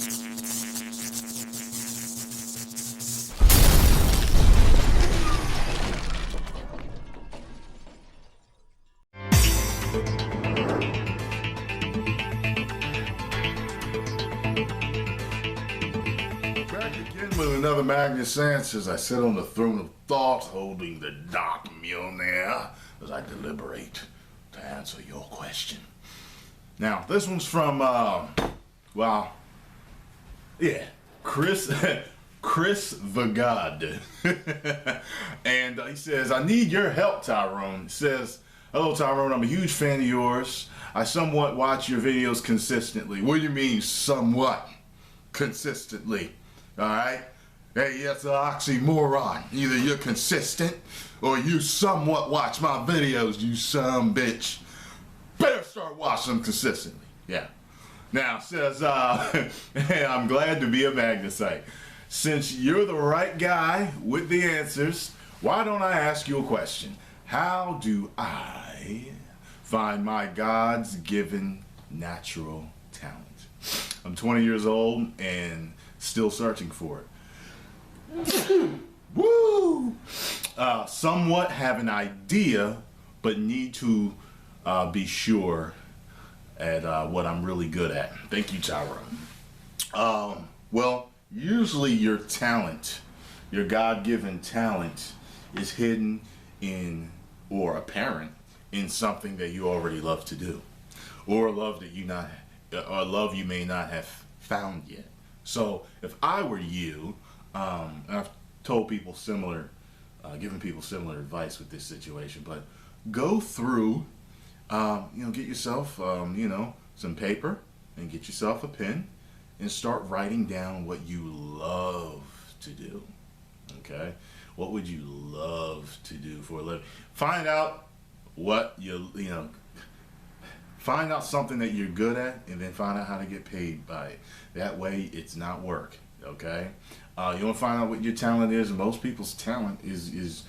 Back again with another Magnus Answers. I sit on the throne of thought, holding the dark Mjolnir as I deliberate to answer your question. Now, this one's from, Chris, Chris the God. And he says, I need your help, Tyrone. He says, hello, Tyrone, I'm a huge fan of yours. I somewhat watch your videos consistently. What do you mean, somewhat consistently? Alright? Hey, that's an oxymoron. Either you're consistent or you somewhat watch my videos, you son bitch. Better start watching them consistently. Yeah. Now, says, hey, I'm glad to be a Magnusite. Since you're the right guy with the answers, why don't I ask you a question? How do I find my God's given natural talent? I'm 20 years old and still searching for it. Woo! Somewhat have an idea, but need to be sure at what I'm really good at. Thank you, Tyrone. Well, usually your talent, your God-given talent, is hidden in or apparent in something that you already love to do, or love that you may not have found yet. So if I were you, and I've told people similar, given people similar advice with this situation, but go through, get yourself, some paper and get yourself a pen and start writing down what you love to do. Okay? What would you love to do for a living? Find out what find out something that you're good at, and then find out how to get paid by it. That way, it's not work. Okay, you want to find out what your talent is. And most people's talent is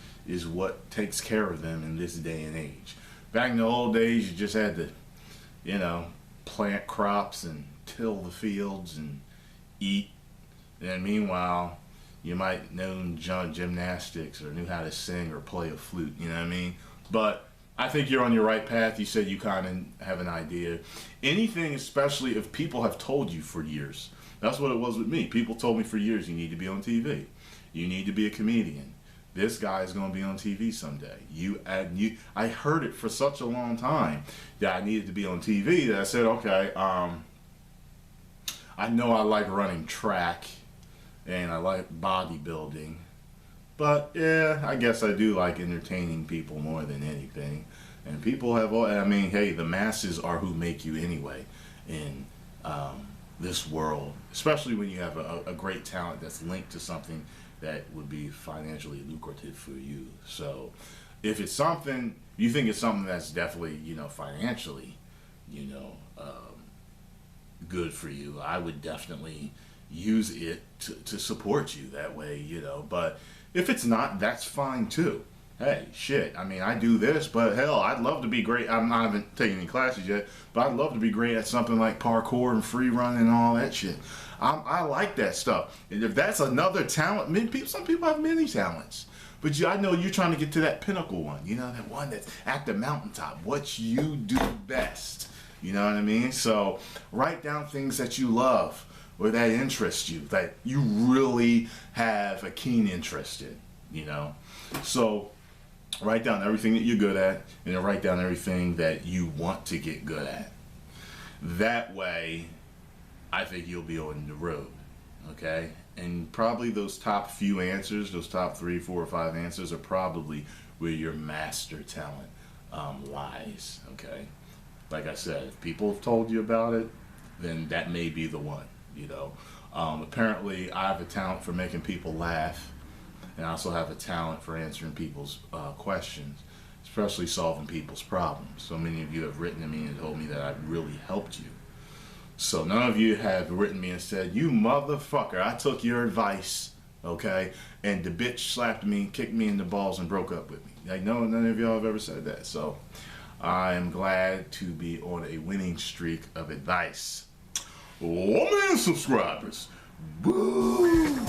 what takes care of them in this day and age. Back in the old days, you just had to, plant crops and till the fields and eat. And meanwhile, you might know gymnastics or knew how to sing or play a flute. You know what I mean? But I think you're on your right path. You said you kind of have an idea. Anything, especially if people have told you for years. That's what it was with me. People told me for years, you need to be on TV. You need to be a comedian. This guy is going to be on TV someday. I heard it for such a long time that I needed to be on TV that I said, okay, I know I like running track and I like bodybuilding. But yeah, I guess I do like entertaining people more than anything. And people have, hey, the masses are who make you anyway in this world, especially when you have a great talent that's linked to something that would be financially lucrative for you. So if it's something, you think it's something that's definitely, financially, good for you, I would definitely use it to support you that way, but if it's not, that's fine too. Hey, shit, I do this, but hell, I'd love to be great. I haven't taken any classes yet, but I'd love to be great at something like parkour and free running and all that shit. I like that stuff. And if that's another talent, some people have many talents. But I know you're trying to get to that pinnacle one, that one that's at the mountaintop, what you do best. You know what I mean? So write down things that you love or that interest you, that you really have a keen interest in, So write down everything that you're good at, and then write down everything that you want to get good at. That way, I think you'll be on the road, okay? And probably those top few answers, those top 3, 4, or 5 answers are probably where your master talent lies, okay? Like I said, if people have told you about it, then that may be the one, Apparently, I have a talent for making people laugh, and I also have a talent for answering people's questions, especially solving people's problems. So many of you have written to me and told me that I've really helped you. So none of you have written me and said, you motherfucker, I took your advice, okay, and the bitch slapped me, kicked me in the balls, and broke up with me. Like, no, none of y'all have ever said that. So I am glad to be on a winning streak of advice. 1 million subscribers. Boo!